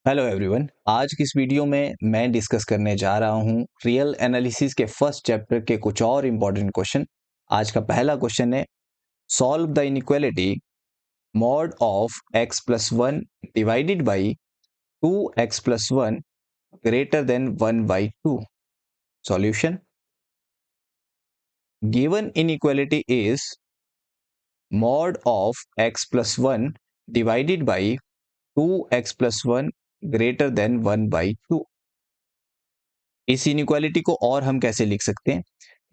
Hello everyone. आज की इस वीडियो में मैं डिस्कस करने जा रहा हूं रियल एनालिसिस के फर्स्ट चैप्टर के कुछ और इंपॉर्टेंट क्वेश्चन। आज का पहला क्वेश्चन है, solve the inequality mod of x plus one divided by 2x plus one greater than 1 by 2। Solution, given inequality is mod of x plus one divided by 2x plus one greater than 1 by 2। इस inequality को और हम कैसे लिख सकते हैं?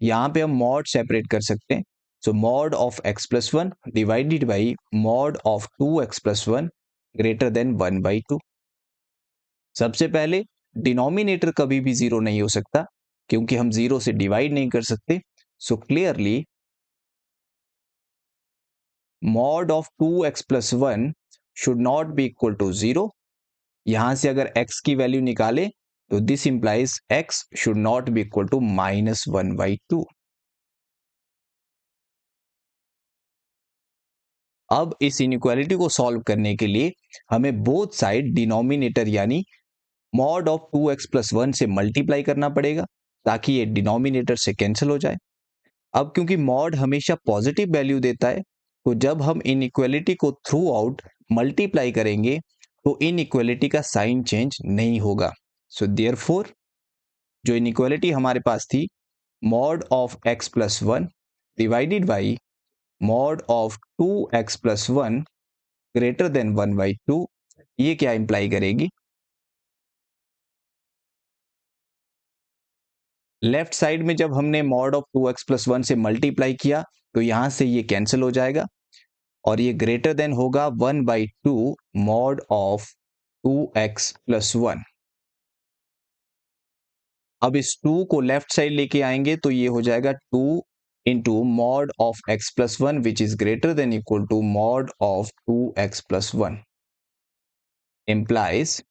यहाँ पे हम मॉड सेपरेट कर सकते हैं। So mod of x plus one divided by mod of 2x plus one greater than 1 by 2। सबसे पहले डिनोमिनेटर कभी भी जीरो नहीं हो सकता क्योंकि हम जीरो से डिवाइड नहीं कर सकते। So clearly mod of 2x plus one should not be equal to zero. यहां से अगर x की वैल्यू निकाले तो this implies x should not be equal to -1/2। अब इस इनइक्वालिटी को सॉल्व करने के लिए हमें बोथ साइड डिनोमिनेटर यानी mod of 2x plus one से मल्टीप्लाई करना पड़ेगा ताकि ये डिनोमिनेटर से कैंसिल हो जाए। अब क्योंकि मॉड हमेशा पॉजिटिव वैल्यू देता है, तो जब हम इनइक्वालिटी को थ्रू आउट मल्टीप्लाई करेंगे तो इनइक्वालिटी का साइन चेंज नहीं होगा। सो देयरफॉर जो इनइक्वालिटी हमारे पास थी, mod of x plus one divided by mod of 2x plus one greater than 1 by 2, ये क्या इंप्लाई करेगी? लेफ्ट साइड में जब हमने mod of 2x plus one से मल्टीप्लाई किया तो यहां से ये कैंसिल हो जाएगा और ये ग्रेटर देन होगा 1 by 2 mod of 2x plus one. अब इस 2 को लेफ्ट साइड लेके आएंगे तो ये हो जाएगा 2 into mod of x plus one which is greater than equal to mod of 2x plus one. Implies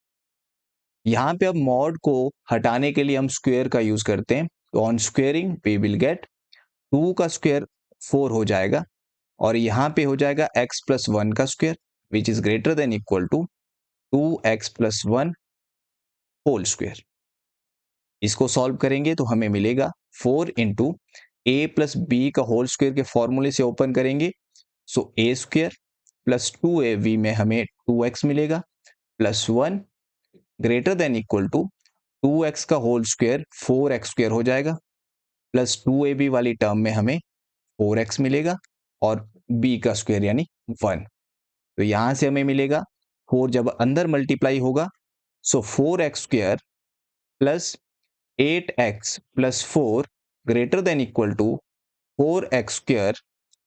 यहां पे अब मॉड को हटाने के लिए हम स्क्वायर का यूज करते हैं। तो on squaring we will get 2 का स्क्वायर 4 हो जाएगा और यहां पे हो जाएगा x प्लस वन का square which is greater than equal to 2x plus one whole square. इसको सॉल्व करेंगे तो हमें मिलेगा 4 इंटू ए प्लस बी का होल स्क्वायर के फॉर्मूले से ओपन करेंगे। सो ए स्क्वायर प्लस 2ab में हमें 2x मिलेगा plus one greater than equal to 2x का होल स्क्वायर 4x स्क्वायर हो जाएगा प्लस 2ab वाली टर्म में हमें 4x मिलेगा और b का स्क्वायर यानी 1। तो यहां से हमें मिलेगा 4 जब अंदर मल्टीप्लाई होगा so 4x square plus 8x plus 4 greater than equal to 4x square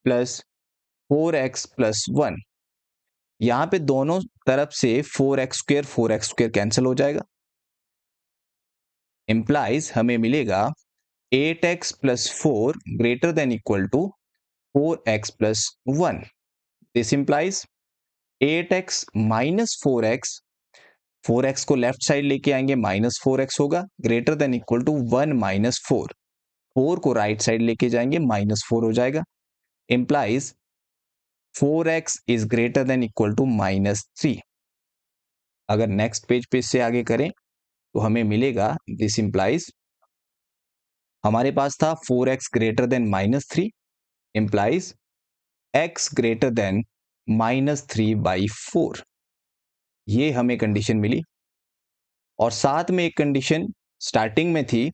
plus 4x plus 1। यहां पे दोनों तरफ से 4x स्क्वायर कैंसिल हो जाएगा। इंप्लाइज हमें मिलेगा 8x plus 4 greater than equal to 4x plus 1। This implies 8x minus 4x, 4x को लेफ्ट साइड लेके आएंगे माइनस 4x होगा greater than equal to 1 minus 4, 4 को राइट साइड लेके जाएंगे माइनस 4 हो जाएगा। Implies 4x is greater than equal to -3। अगर नेक्स्ट पेज पे इससे आगे करें तो हमें मिलेगा दिस इंप्लाइज हमारे पास था 4x greater than -3 implies x greater than -3/4। ये हमें कंडीशन मिली और साथ में एक कंडीशन स्टार्टिंग में थी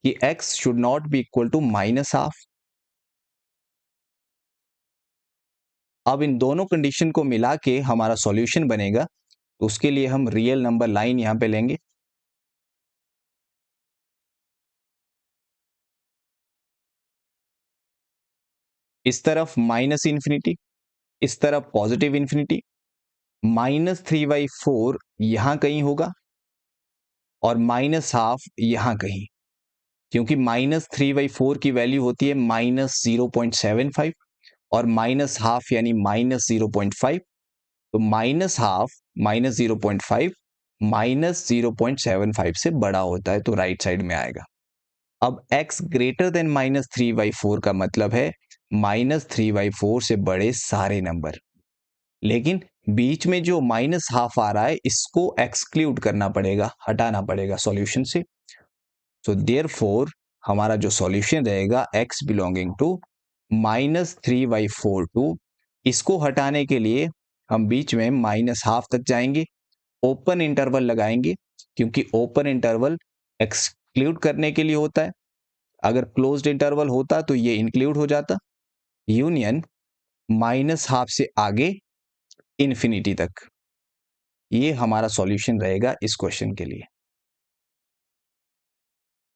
कि x should not be equal to -half. अब इन दोनों कंडीशन को मिला के हमारा सॉल्यूशन बनेगा तो उसके लिए हम रियल नंबर लाइन यहां पे लेंगे। इस तरफ माइनस इंफिनिटी, इस तरफ पॉजिटिव इंफिनिटी। -3/4 यहां कहीं होगा और -हाफ यहां कहीं, क्योंकि -3/4 की वैल्यू होती है -0.75 और -हाफ यानी -0.5। तो -हाफ -0.5 -0.75 से बड़ा होता है तो राइट साइड में आएगा। अब x ग्रेटर देन -3/4 का मतलब है -3/4 से बड़े सारे नंबर। लेकिन बीच में जो माइनस हाफ आ रहा है इसको एक्सक्लूड करना पड़ेगा, हटाना पड़ेगा सॉल्यूशन से। सो देयरफॉर हमारा जो सॉल्यूशन रहेगा x बिलोंगिंग टू -3/4 इसको हटाने के लिए हम बीच में माइनस हाफ तक जाएंगे, ओपन इंटरवल लगाएंगे क्योंकि ओपन इंटरवल एक्सक्लूड करने के लिए होता है। अगर क्लोज्ड इंटरवल होता तो ये इंक्लूड हो जाता। यूनियन माइनस हाफ से आगे इन्फिनिटी तक, ये हमारा सॉल्यूशन रहेगा इस क्वेश्चन के लिए।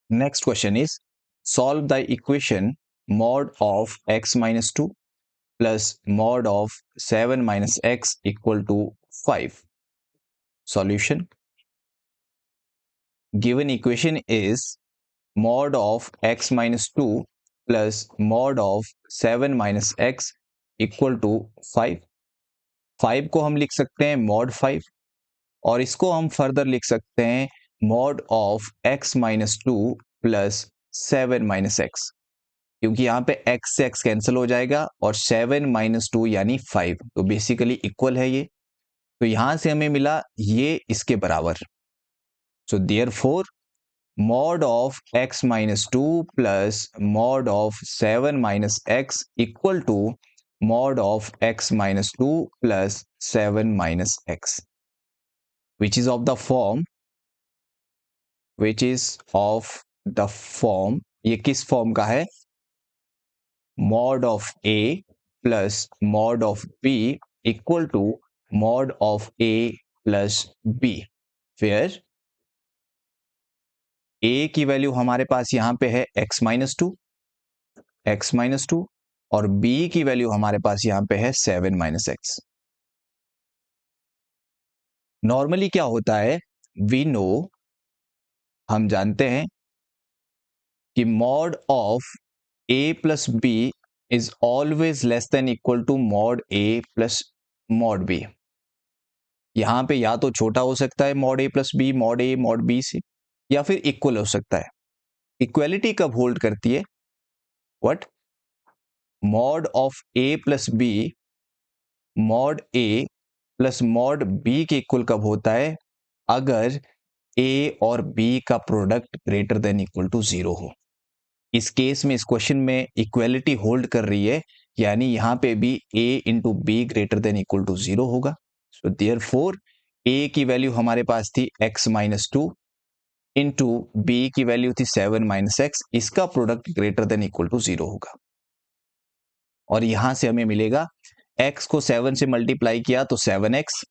Next question is solve the equation mod of x minus 2 plus mod of 7 minus x equal to 5. Solution: given equation is mod of x minus 2 plus mod of 7 minus x equal to 5. 5 को हम लिख सकते हैं mod 5 और इसको हम further लिख सकते हैं mod of x minus 2 plus 7 minus x, क्योंकि यहाँ पे x से x कैंसिल हो जाएगा और 7 minus 2 यानी 5, तो बेसिकली इक्वल है ये। तो यहां से हमें मिला ये इसके बराबर। So therefore mod of x minus 2 plus mod of 7 minus x equal to mod of x minus 2 plus 7 minus x, which is of the form ये किस फॉर्म का है? mod of a plus mod of b equal to mod of a plus b, where a की value हमारे पास यहां पे है x minus 2 और b की वैल्यू हमारे पास यहां पे है 7 minus x। नॉर्मली क्या होता है, वी नो, हम जानते हैं कि mod of a plus b is always less than equal to mod a plus mod b। यहां पे या तो छोटा हो सकता है mod a plus b mod a mod b से, या फिर इक्वल हो सकता है। इक्वलिटी कब होल्ड करती है? What? mod of a plus b mod a plus mod b के इक्वल कब होता है? अगर a और b का product greater than equal to 0 हो। इस केस में, इस क्वेश्चन में इक्वलिटी होल्ड कर रही है, यानी यहां पे भी a into B greater than equal to 0 होगा। सो देयरफॉर a की वैल्यू हमारे पास थी x माइनस 2 इंटू बी की वैल्यू थी 7 माइनस एक्स, इसका product greater than equal to 0 होगा। और यहां से हमें मिलेगा x को 7 से मल्टीप्लाई किया तो 7x,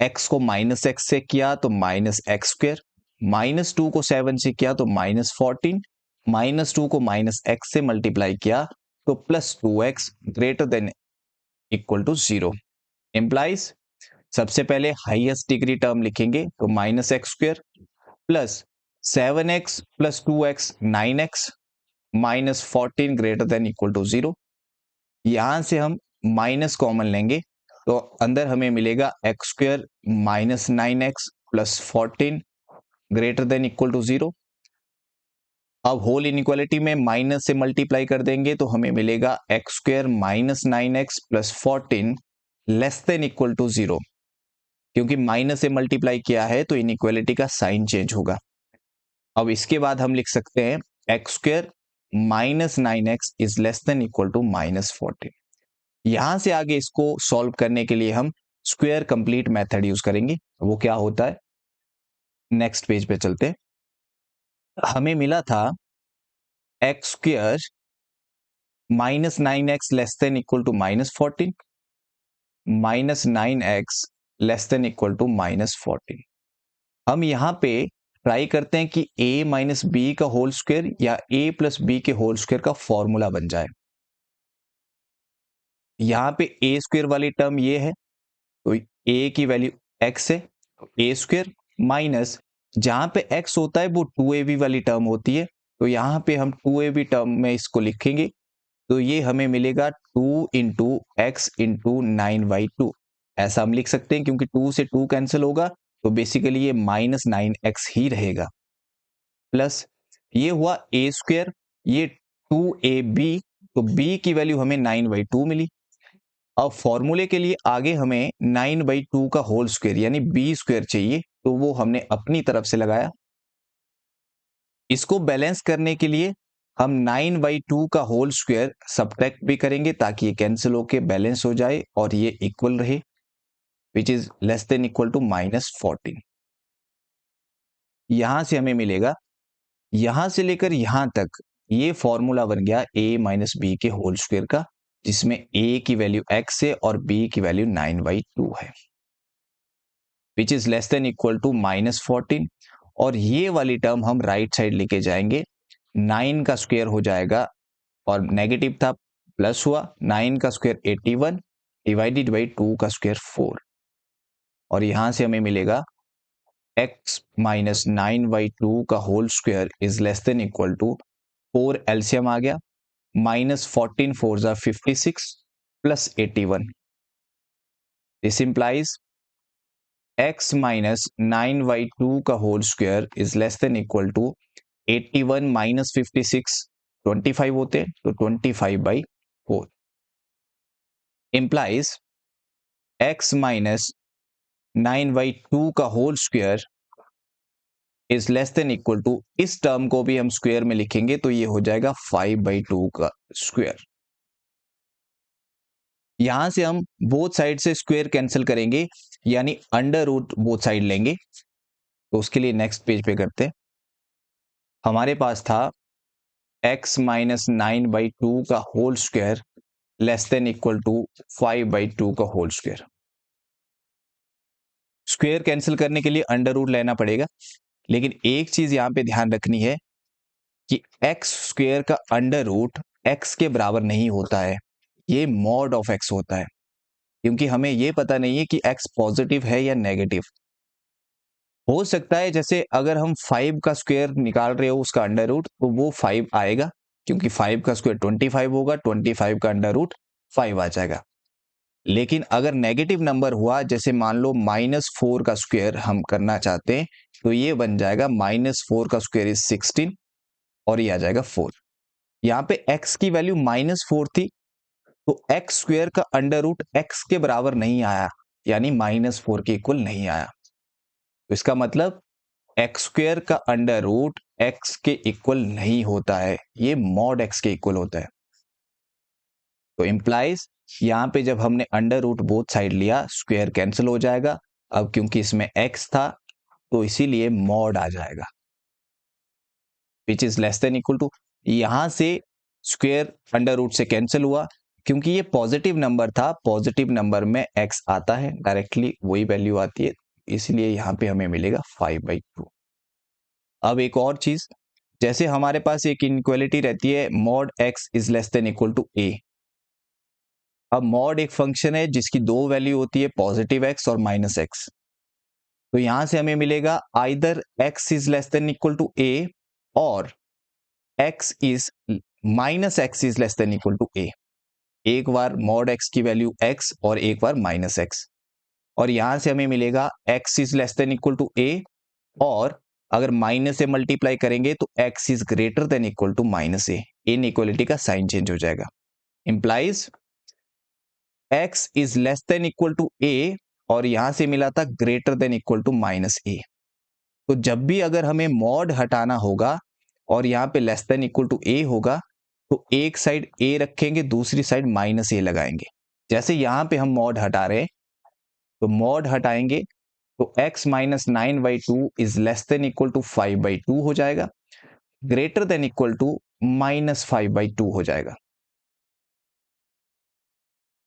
x को माइनस एक्स से किया तो माइनस एक्स स्क्वेयर, माइनस 2 को 7 से किया तो माइनस 14, माइनस 2 को माइनस एक्स से मल्टीप्लाई किया तो plus 2x greater than equal to 0। Implies सबसे पहले हाईएस्ट डिग्री टर्म लिखेंगे तो minus x square plus 7x plus 2x 9x minus 14 greater than equal to 0। यहां से हम माइनस कॉमन लेंगे तो अंदर हमें मिलेगा x square minus 9x plus 14 greater than equal to 0। अब होल इनइक्वालिटी में माइनस से मल्टीप्लाई कर देंगे तो हमें मिलेगा x square minus 9x plus 14 less than equal to 0। क्योंकि माइनस से मल्टीप्लाई किया है तो इनइक्वालिटी का साइन चेंज होगा। अब इसके बाद हम लिख सकते हैं x square minus 9x is less than equal to minus 14। यहां से आगे इसको सॉल्व करने के लिए हम स्क्वायर कंप्लीट मेथड यूज करेंगे। वो क्या होता है, नेक्स्ट पेज पे चलते हैं। हमें मिला था x square minus 9x less than equal to minus 14 minus 9x less than equal to minus 14। हम यहां पे ट्राई करते हैं कि a माइनस बी का होल स्क्वायर या a प्लस बी के होल स्क्वायर का फॉर्मूला बन जाए। यहां पे a स्क्वायर वाली टर्म ये है तो a की वैल्यू x है, तो a स्क्वायर माइनस जहां पे x होता है वो 2ab वाली टर्म होती है, तो यहां पे हम 2ab टर्म में इसको लिखेंगे तो ये हमें मिलेगा 2 इंटू एक्स इंटू 9/2। ऐसा हम लिख सकते हैं क्योंकि 2 से 2 कैंसिल होगा तो बेसिकली ये माइनस 9x ही रहेगा। प्लस ये हुआ a स्क्वायर, ये 2ab, तो b की वैल्यू हमें 9/2 मिली। अब फॉर्मूले के लिए आगे हमें 9/2 का होल स्क्वायर यानी बी स्क्वायर चाहिए, तो वो हमने अपनी तरफ से लगाया। इसको बैलेंस करने के लिए हम 9/2 का होल स्क्वायर सब्ट्रैक्ट भी करेंगे ताकि ये कैंसिल होके बैलेंस हो जाए और ये इक्वल रहे, which is less than equal to -14। यहां से हमें मिलेगा, यहां से लेकर यहां तक ये फॉर्मूला बन गया a माइनस बी के होल स्क्वायर का, जिसमें a की वैल्यू x है और b की वैल्यू 9/2 है, which is less than equal to -14। और ये वाली टर्म हम राइट साइड लेके जाएंगे, 9 का स्क्वायर हो जाएगा और नेगेटिव था प्लस हुआ, 9 का स्क्वायर 81 डिवाइडेड बाई 2 का स्क्वायर 4, और यहां से हमें मिलेगा x माइनस 9/2 का whole square is less than equal to 4 LCM आ गया, -14 4 जा 56 plus 81। This implies x minus 9/2 का whole square is less than equal to 81 minus 56 25 होते हैं, तो 25/4 इंप्लाइज x माइनस 9/2 का whole square is less than equal to, इस term को भी हम स्क्वायर में लिखेंगे तो ये हो जाएगा 5/2 का स्क्वायर। यहां से हम बोथ साइड से स्क्वायर कैंसिल करेंगे यानी अंडर रूट बोथ साइड लेंगे, तो उसके लिए नेक्स्ट पेज पे करते हैं। हमारे पास था x माइनस 9/2 का whole square less than equal to 5/2 का होल स्क्वायर। स्क्वायर कैंसिल करने के लिए अंडर रूट लेना पड़ेगा, लेकिन एक चीज यहां पे ध्यान रखनी है कि एक्स स्क्वायर का अंडर रूट एक्स के बराबर नहीं होता है, ये मॉड ऑफ एक्स होता है, क्योंकि हमें ये पता नहीं है कि एक्स पॉजिटिव है या नेगेटिव। हो सकता है जैसे अगर हम 5 का स्क्वायर निकाल रहे हो उसका अंडर रूट, तो वो 5 आएगा, क्योंकि 5 का स्क्वायर 25 होगा, 25 का अंडर रूट 5 आ जाएगा। लेकिन अगर नेगेटिव नंबर हुआ, जैसे मान लो -4 का स्क्वायर हम करना चाहते हैं, तो ये बन जाएगा -4 का स्क्वायर इज 16 और ये आ जाएगा 4। यहाँ पे x की वैल्यू -4 थी, तो एक्स स्क्वायर का अंडर रूट एक्स के बराबर नहीं आया, यानी -4 के इक्वल नहीं आया। तो इसका मतलब एक्स स्क्वायर का अंडर रूट एक्स के इक्वल नहीं होता है, ये मॉड एक्स के इक्वल होता है। तो इंप्लाइज यहां पे जब हमने अंडर रूट बोथ साइड लिया, स्क्वायर कैंसिल हो जाएगा। अब क्योंकि इसमें x था तो इसीलिए मॉड आ जाएगा, which is less than equal to, यहां से स्क्वायर अंडर रूट से कैंसिल हुआ, क्योंकि ये पॉजिटिव नंबर था, पॉजिटिव नंबर में x आता है डायरेक्टली, वही वैल्यू आती है, इसलिए यहां पे हमें मिलेगा 5/2। अब एक और चीज, जैसे हमारे पास एक इनइक्वालिटी रहती है mod x is less than equal to a। अब मॉड एक फंक्शन है जिसकी दो वैल्यू होती है, पॉजिटिव x और माइनस x। तो यहां से हमें मिलेगा either x is less than equal to a और x is minus x is less than equal to a। एक बार मॉड x की वैल्यू x और एक बार माइनस x, और यहां से हमें मिलेगा x is less than equal to a, और अगर माइनस से मल्टीप्लाई करेंगे तो x is greater than equal to minus a, inequality का साइन चेंज हो जाएगा। Implies x is less than equal to a और यहां से मिला था greater than equal to minus a. तो जब भी अगर हमें मॉड हटाना होगा और यहाँ पे लेस देन इक्वल टू ए होगा, तो एक साइड a रखेंगे, दूसरी साइड माइनस ए लगाएंगे। जैसे यहाँ पे हम मॉड हटा रहे हैं, तो मॉड हटाएंगे तो x minus 9/2 is less than equal to 5/2 हो जाएगा, ग्रेटर देन इक्वल टू -5/2 हो जाएगा।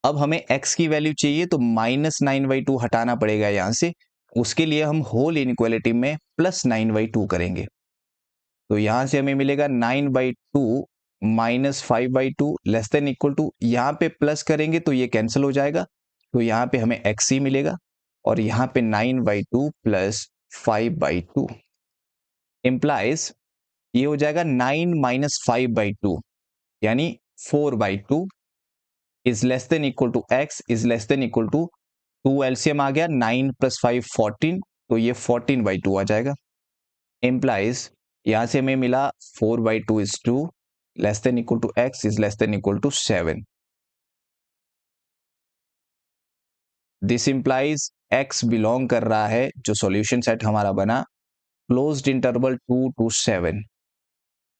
अब हमें x की वैल्यू चाहिए तो -9/2 हटाना पड़ेगा यहां से, उसके लिए हम होल इनइक्वालिटी में +9/2 करेंगे। तो यहां से हमें मिलेगा 9/2 -5/2 लेस देन इक्वल टू, यहां पे प्लस करेंगे तो ये कैंसिल हो जाएगा, तो यहां पे हमें x ही मिलेगा, और यहां पे 9/2 प्लस 5/2 इंप्लाइज ये हो जाएगा 9 माइनस 5/2 यानी 4/2 is less than equal to x is less than equal to 2 LCM आ गया, 9 + 5 14, तो ये 14/2 आ जाएगा। इंप्लाइज यहां से हमें मिला 4/2 is 2 less than equal to x is less than equal to 7। This implies x belong कर रहा है, जो सॉल्यूशन सेट हमारा बना, क्लोज्ड इंटरवल 2 to 7।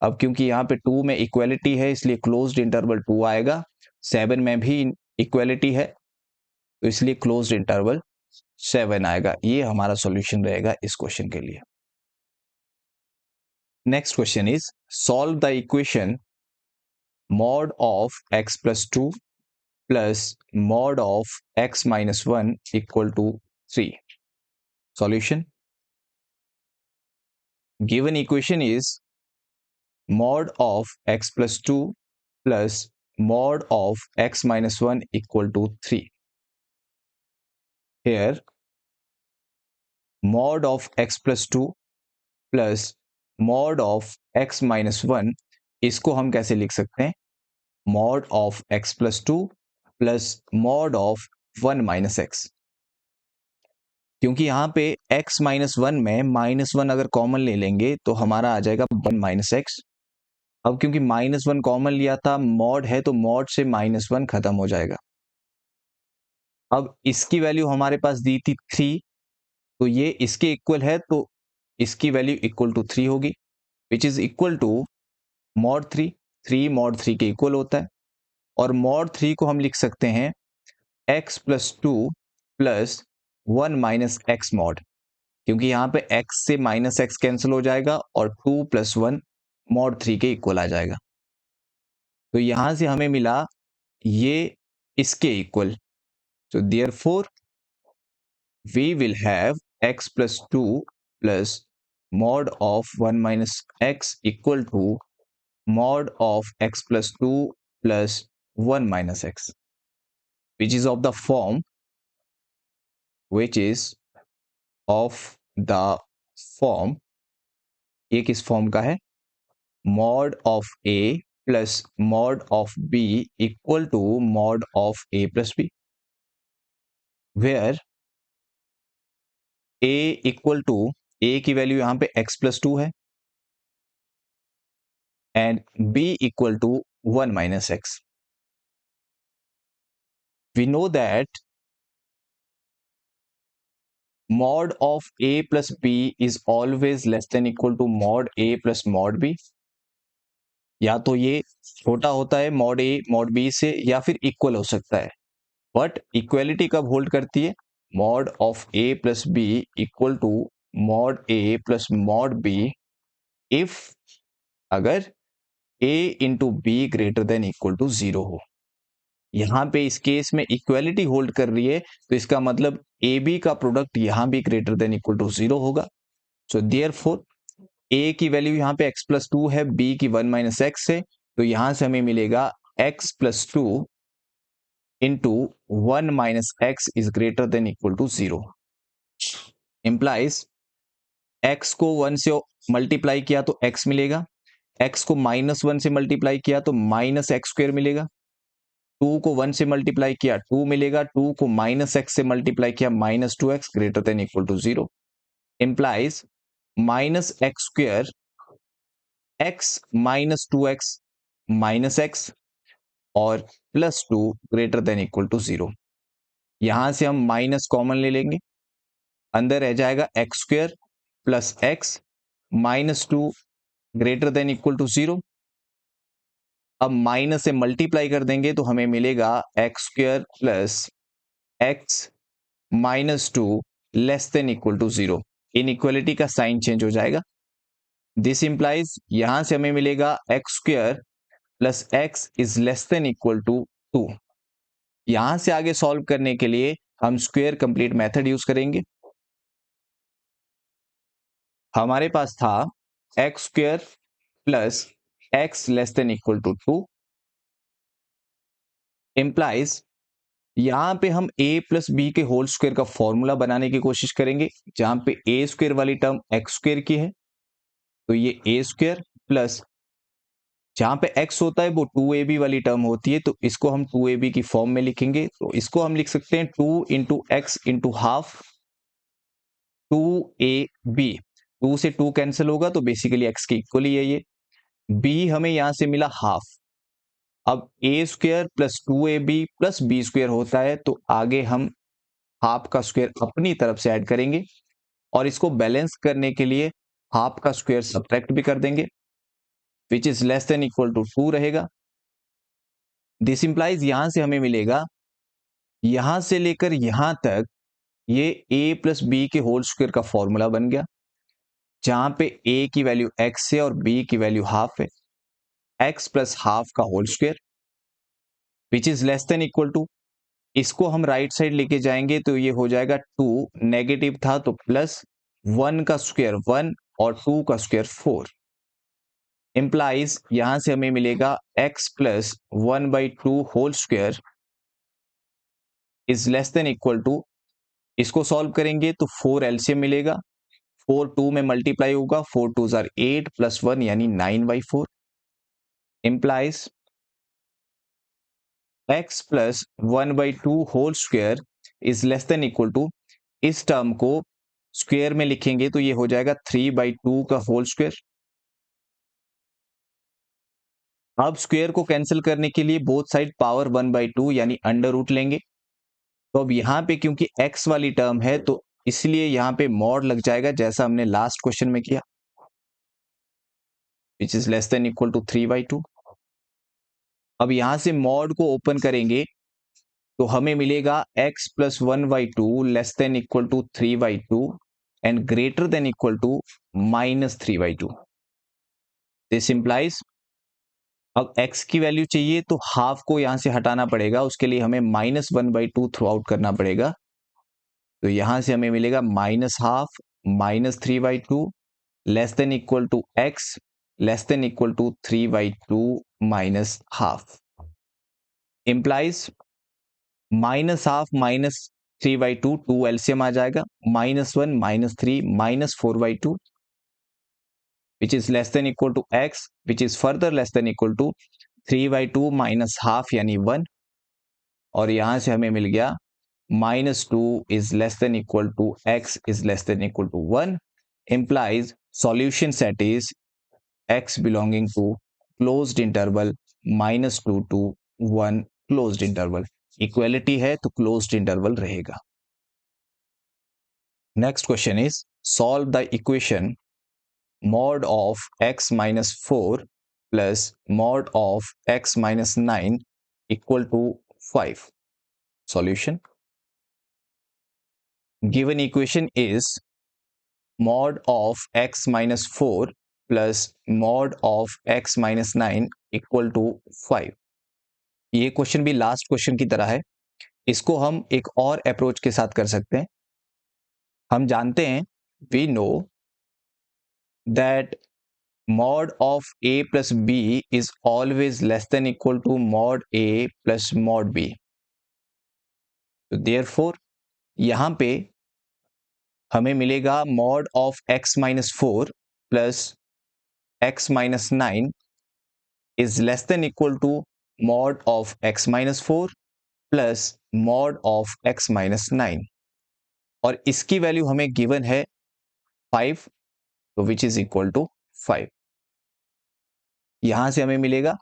अब क्योंकि यहाँ पे 2 में इक्वलिटी है इसलिए क्लोज्ड इंटरवल 2 आएगा, 7 में भी इक्वलिटी है तो इसलिए क्लोज्ड इंटरवल 7 आएगा। ये हमारा सॉल्यूशन रहेगा इस क्वेश्चन के लिए। Next question is solve the equation mod of x plus 2 plus mod of x minus 1 equal to 3. Solution. Given equation is mod of x plus 2 plus mod of x minus 1 equal to 3. Here mod of x plus 2 plus mod of x minus 1, इसको हम कैसे लिख सकते हैं? mod of x plus 2 plus mod of 1 minus x। क्योंकि यहाँ पे x minus 1 में माइनस 1 अगर कॉमन ले लेंगे तो हमारा आ जाएगा 1 माइनस एक्स। अब क्योंकि माइनस 1 कॉमन लिया था, मॉड है तो मॉड से माइनस 1 खत्म हो जाएगा। अब इसकी वैल्यू हमारे पास दी थी 3, तो ये इसके इक्वल है तो इसकी वैल्यू इक्वल टू 3 होगी, which is equal to mod 3। 3 mod 3 के इक्वल होता है और मॉड 3 को हम लिख सकते हैं x plus 2 plus 1 minus x mod, क्योंकि यहाँ पे x से माइनस एक्स कैंसिल हो जाएगा और 2 प्लस 1 मॉड 3 के इक्वल आ जाएगा। तो यहां से हमें मिला ये इसके equal, so therefore we will have x plus 2 plus mod of 1 minus x equal to mod of x plus 2 plus 1 minus x, which is of the form ये किस फॉर्म का है? mod of a plus mod of b equal to mod of a plus b, where a equal to a की value यहां पे x plus 2 है and b equal to 1 minus x. We know that mod of a plus b is always less than equal to mod a plus mod b. या तो ये छोटा होता है mod a mod b से या फिर इक्वल हो सकता है, बट इक्वलिटी कब होल्ड करती है? mod of a plus b equal to mod a plus mod b if अगर a into b greater than equal to 0 हो। यहां पे इस केस में इक्वलिटी होल्ड कर रही है तो इसका मतलब ए बी का प्रोडक्ट यहां भी ग्रेटर देन इक्वल टू 0 होगा। सो देयरफॉर ए की वैल्यू यहां पे x प्लस 2 है, b की 1 माइनस एक्स है, तो यहां से हमें मिलेगा x plus 2 into 1 minus x is greater than equal to 0। Implies x को 1 से मल्टीप्लाई किया तो x मिलेगा, x को माइनस 1 से मल्टीप्लाई किया तो माइनस एक्स स्क्वायर मिलेगा, 2 को 1 से मल्टीप्लाई किया 2 मिलेगा, 2 को माइनस एक्स से मल्टीप्लाई किया minus 2x greater than equal to 0। Implies minus x square x minus 2x minus x और plus 2 greater than equal to 0। यहां से हम माइनस कॉमन ले लेंगे, अंदर रह जाएगा x square plus x minus 2 greater than equal to 0। अब माइनस से मल्टीप्लाई कर देंगे तो हमें मिलेगा x square plus x minus 2 less than equal to 0। Inequality का साइन चेंज हो जाएगा। दिस इंप्लाइज यहां से हमें मिलेगा x square plus x is less than equal to 2। यहां से आगे सॉल्व करने के लिए हम स्क्वायर कंप्लीट मेथड यूज करेंगे। हमारे पास था x square plus x less than equal to 2 implies यहां पे हम a प्लस बी के होल स्क्वायर का फॉर्मूला बनाने की कोशिश करेंगे, जहां पे ए स्क्वायर वाली टर्म एक्स स्क्वायर की है तो ये ए स्क्वायर प्लस जहां पे x होता है वो 2ab वाली टर्म होती है तो इसको हम 2ab की फॉर्म में लिखेंगे। तो इसको हम लिख सकते हैं 2 into x into half 2ab। 2 से 2 कैंसिल होगा तो बेसिकली x के इक्वल ही है ये। b हमें यहां से मिला हाफ। अब a square plus 2ab plus b square होता है तो आगे हम हाफ का स्क्वायर अपनी तरफ से ऐड करेंगे और इसको बैलेंस करने के लिए हाफ का स्क्वायर सब्ट्रैक्ट भी कर देंगे, which is less than equal to 2 रहेगा। दिस इंप्लाइज यहां से हमें मिलेगा, यहां से लेकर यहां तक ये a प्लस बी के होल स्क्वायर का फॉर्मूला बन गया, जहां पे a की वैल्यू x है और b की वैल्यू हाफ है, x प्लस हाफ का whole square which is less than equal to, इसको हम राइट साइड लेके जाएंगे तो ये हो जाएगा 2, नेगेटिव था तो प्लस 1 का स्क्वायर 1 और 2 का स्क्वायर 4, इंप्लाइज यहां से हमें मिलेगा x plus 1/2 whole square is less than equal to, इसको सॉल्व करेंगे तो 4 एलसीएम मिलेगा, 4 2 में मल्टीप्लाई होगा, 4 2 जार 8 प्लस 1 यानी 9/4, implies x plus 1/2 whole square is less than equal to, इस टर्म को स्क्वायर में लिखेंगे तो ये हो जाएगा 3/2 का होल स्क्वायर। अब स्क्वायर को कैंसिल करने के लिए बोथ साइड पावर 1/2 यानी अंडर रूट लेंगे, तो अब यहां पे क्योंकि x वाली टर्म है तो इसलिए यहां पे मॉड लग जाएगा जैसा हमने लास्ट क्वेश्चन में किया, which is less than equal to 3/2। अब यहां से मॉड को ओपन करेंगे तो हमें मिलेगा x plus 1/2 less than equal to 3/2 and greater than equal to -3/2। This implies, अब x की वैल्यू चाहिए तो हाफ को यहां से हटाना पड़ेगा, उसके लिए हमें -1/2 थ्रू आउट करना पड़ेगा, तो यहां से हमें मिलेगा -half -3/2 less than equal to x less than equal to 3/2 minus half, implies -half -3/2 2 LCM आ जाएगा, -1 -3 -4/2 which is less than equal to x which is further less than equal to 3/2 minus half यानी 1, और यहां से हमें मिल गया -2 is less than equal to x is less than equal to 1, implies solution set is x belonging to closed interval -2 to 1 closed interval, equality है तो closed interval रहेगा। Next question is solve the equation mod of x minus 4 plus mod of x minus 9 equal to 5. Solution. Given equation is mod of x minus 4 plus mod of x minus 9 equal to 5. ये question भी last question की तरह है, इसको हम एक और approach के साथ कर सकते हैं। हम जानते हैं, we know that mod of a plus b is always less than equal to mod a plus mod b. तो therefore यहां पे हमें मिलेगा mod of x minus 4 plus x minus 9 is less than equal to mod of x minus 4 plus mod of x minus 9, और इसकी value हमें given है 5, तो विच इज इक्वल टू 5। यहां से हमें मिलेगा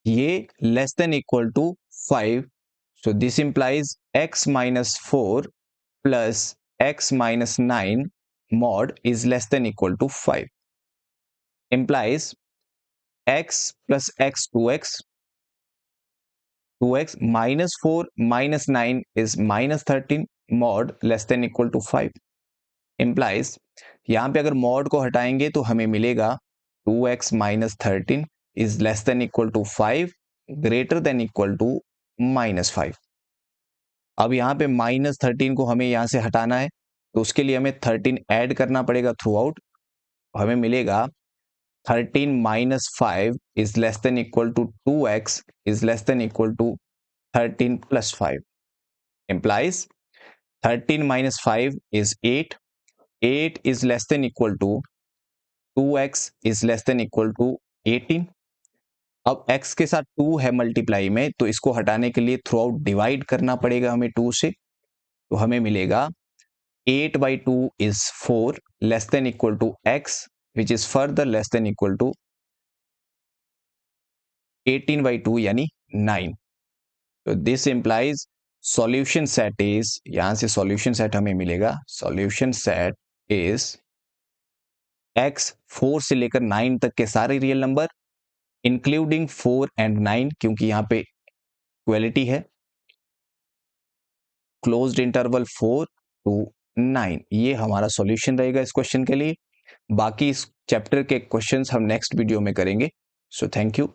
ये less than equal to 5, so this implies x minus 4 plus x minus 9 mod is less than equal to 5, implies x plus x 2x minus 4 minus 9 is minus 13 mod less than equal to 5, implies यहां पे अगर mod को हटाएंगे तो हमें मिलेगा 2x minus 13 is less than equal to 5 greater than equal to -5। अब यहाँ पे -13 को हमें यहाँ से हटाना है, तो उसके लिए हमें 13 ऐड करना पड़ेगा थ्रू आउट, हमें मिलेगा 13 minus 5 is less than equal to 2x is less than equal to 13 plus 5, implies 13 minus 5 is 8, 8 is less than equal to 2x is less than equal to 18। अब x के साथ 2 है multiply में, तो इसको हटाने के लिए थ्रू आउट डिवाइड करना पड़ेगा हमें 2 से, तो हमें मिलेगा 8/2 is 4 less than equal to x which is further less than equal to 18/2 यानी 9। So this implies solution set is, यहां से सॉल्यूशन सेट हमें मिलेगा, सॉल्यूशन सेट इज x 4 से लेकर 9 तक के सारे रियल नंबर इंक्लूडिंग 4 एंड 9, क्योंकि यहां पे इक्वलिटी है, क्लोज्ड इंटरवल 4 to 9, ये हमारा सॉल्यूशन रहेगा इस क्वेश्चन के लिए। बाकी इस चैप्टर के क्वेश्चंस हम नेक्स्ट वीडियो में करेंगे। So thank you.